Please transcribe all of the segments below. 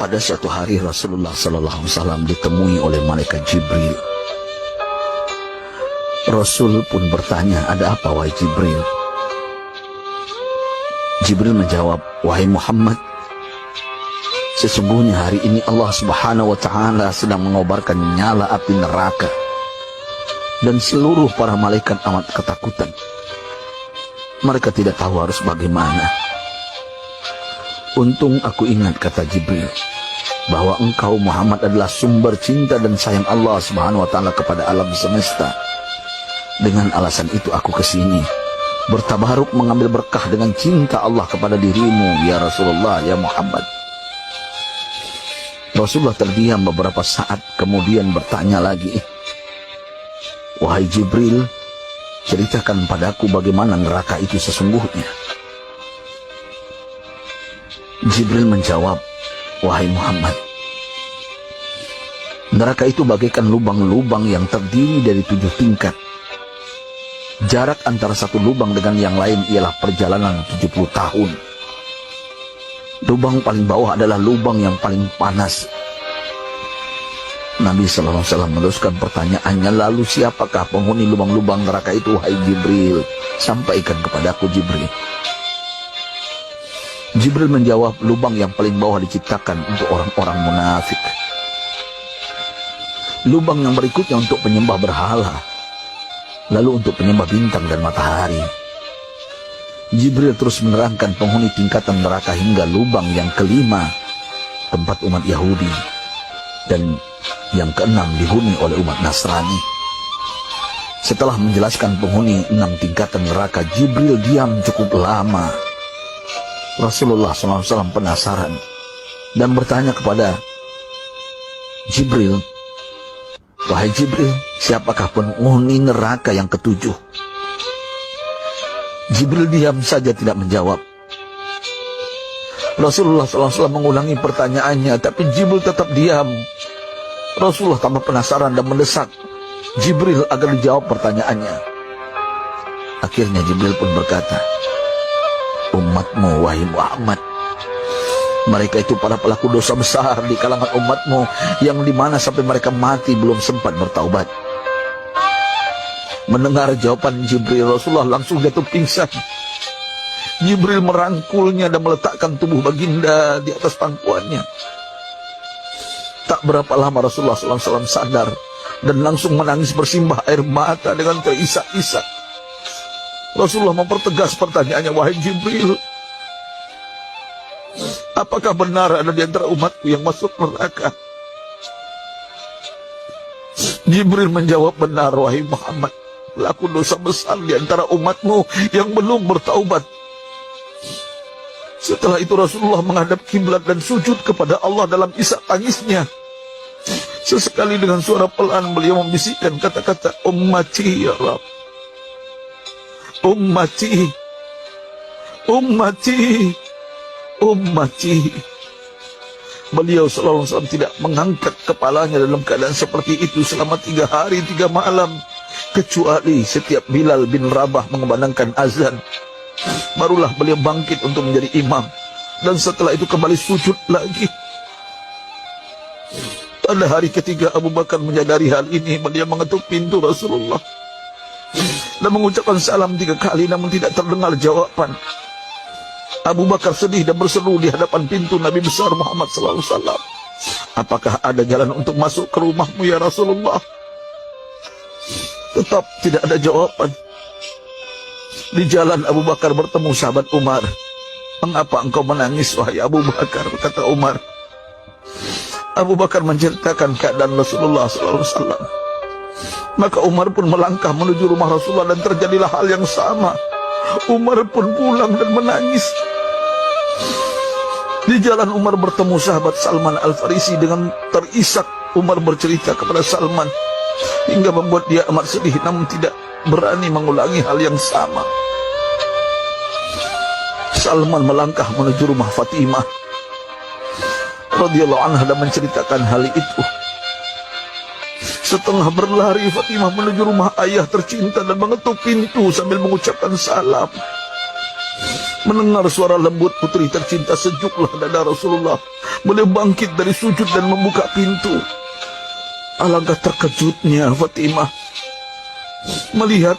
Pada suatu hari Rasulullah SAW ditemui oleh malaikat Jibril. Rasul pun bertanya, "Ada apa wahai Jibril?" Jibril menjawab, "Wahai Muhammad, sesungguhnya hari ini Allah Subhanahu wa Ta'ala sedang mengobarkan nyala api neraka, dan seluruh para malaikat amat ketakutan. Mereka tidak tahu harus bagaimana. Untung aku ingat," kata Jibril, "bahwa engkau Muhammad adalah sumber cinta dan sayang Allah Subhanahu wa Ta'ala kepada alam semesta. Dengan alasan itu aku kesini, bertabaruk mengambil berkah dengan cinta Allah kepada dirimu, ya Rasulullah, ya Muhammad." Rasulullah terdiam beberapa saat, kemudian bertanya lagi, "Wahai Jibril, ceritakan padaku bagaimana neraka itu sesungguhnya." Jibril menjawab, "Wahai Muhammad, neraka itu bagaikan lubang-lubang yang terdiri dari 7 tingkat. Jarak antara satu lubang dengan yang lain ialah perjalanan 70 tahun. Lubang paling bawah adalah lubang yang paling panas." Nabi SAW meneruskan pertanyaannya, "Lalu siapakah penghuni lubang-lubang neraka itu, wahai Jibril? Sampaikan kepadaku, Jibril." Jibril menjawab, "Lubang yang paling bawah diciptakan untuk orang-orang munafik. Lubang yang berikutnya untuk penyembah berhala, lalu untuk penyembah bintang dan matahari." Jibril terus menerangkan penghuni tingkatan neraka hingga lubang yang kelima, tempat umat Yahudi, dan yang keenam dihuni oleh umat Nasrani. Setelah menjelaskan penghuni 6 tingkatan neraka, Jibril diam cukup lama. Rasulullah SAW penasaran dan bertanya kepada Jibril, "Wahai Jibril, siapakah penghuni neraka yang ketujuh?" Jibril diam saja tidak menjawab. Rasulullah SAW mengulangi pertanyaannya, tapi Jibril tetap diam. Rasulullah tambah penasaran dan mendesak Jibril agar dijawab pertanyaannya. Akhirnya Jibril pun berkata, "Umatmu, wahai Muhammad, mereka itu para pelaku dosa besar di kalangan umatmu, yang dimana sampai mereka mati belum sempat bertaubat." Mendengar jawaban Jibril, Rasulullah langsung jatuh pingsan. Jibril merangkulnya dan meletakkan tubuh baginda di atas pangkuannya. Tak berapa lama Rasulullah SAW sadar dan langsung menangis bersimbah air mata dengan terisak-isak. Rasulullah mempertegas pertanyaannya, "Wahai Jibril, apakah benar ada di antara umatku yang masuk neraka?" Jibril menjawab, "Benar, wahai Muhammad, pelaku dosa besar di antara umatmu yang belum bertaubat." Setelah itu Rasulullah menghadap kiblat dan sujud kepada Allah dalam isak tangisnya. Sesekali dengan suara pelan beliau membisikkan kata-kata, "Ummati ya Rabb, ummati, ummati, ummati." Beliau SAW tidak mengangkat kepalanya dalam keadaan seperti itu selama 3 hari 3 malam, kecuali setiap Bilal bin Rabah mengumandangkan azan, barulah beliau bangkit untuk menjadi imam, dan setelah itu kembali sujud lagi. Pada hari ketiga Abu Bakar menyadari hal ini, beliau mengetuk pintu Rasulullah dan mengucapkan salam 3 kali, namun tidak terdengar jawaban. Abu Bakar sedih dan berseru di hadapan pintu Nabi besar Muhammad SAW, "Apakah ada jalan untuk masuk ke rumahmu ya Rasulullah?" Tetap tidak ada jawaban. Di jalan Abu Bakar bertemu sahabat Umar. "Mengapa engkau menangis, wahai Abu Bakar?" kata Umar. Abu Bakar menceritakan keadaan Rasulullah SAW. Maka Umar pun melangkah menuju rumah Rasulullah dan terjadilah hal yang sama. Umar pun pulang dan menangis. Di jalan Umar bertemu sahabat Salman Al-Farisi. Dengan terisak Umar bercerita kepada Salman hingga membuat dia amat sedih, namun tidak berani mengulangi hal yang sama. Salman melangkah menuju rumah Fatimah radhiyallahu anha dan menceritakan hal itu. Setengah berlari Fatimah menuju rumah ayah tercinta dan mengetuk pintu sambil mengucapkan salam. Mendengar suara lembut putri tercinta, sejuklah dada Rasulullah. Beliau bangkit dari sujud dan membuka pintu. Alangkah terkejutnya Fatimah melihat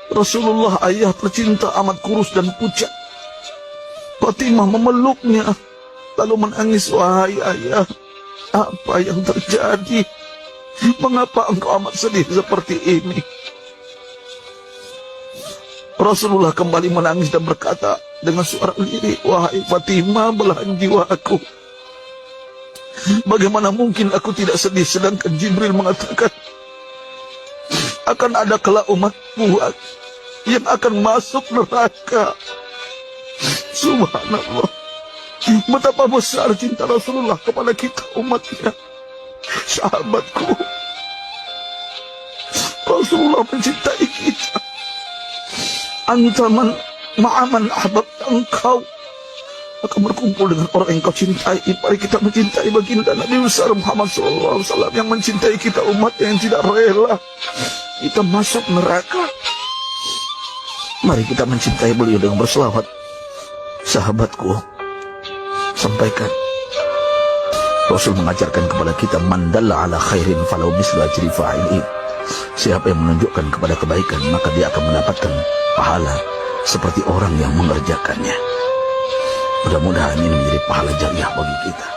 Rasulullah, ayah tercinta, amat kurus dan pucat. Fatimah memeluknya lalu menangis. Wahai ayah, apa yang terjadi? Mengapa engkau amat sedih seperti ini? Rasulullah kembali menangis dan berkata dengan suara lirih, wahai Fatimah, belahan jiwa aku. Bagaimana mungkin aku tidak sedih sedangkan Jibril mengatakan akan ada kelak umatku yang akan masuk neraka. Subhanallah, betapa besar cinta Rasulullah kepada kita umatnya. Sahabatku, Rasulullah mencintai kita. Antaman ma'aman ahbab, engkau akan berkumpul dengan orang yang kau cintai. Mari kita mencintai baginda Nabi besar Muhammad SAW yang mencintai kita umat yang tidak rela kita masuk neraka. Mari kita mencintai beliau dengan berselawat. Sahabatku, sampaikan, Rasul mengajarkan kepada kita, man dalla ala khairin falau mislu ajri fa'ilih. Siapa yang menunjukkan kepada kebaikan, maka dia akan mendapatkan pahala seperti orang yang mengerjakannya. Mudah-mudahan ini menjadi pahala jariah bagi kita.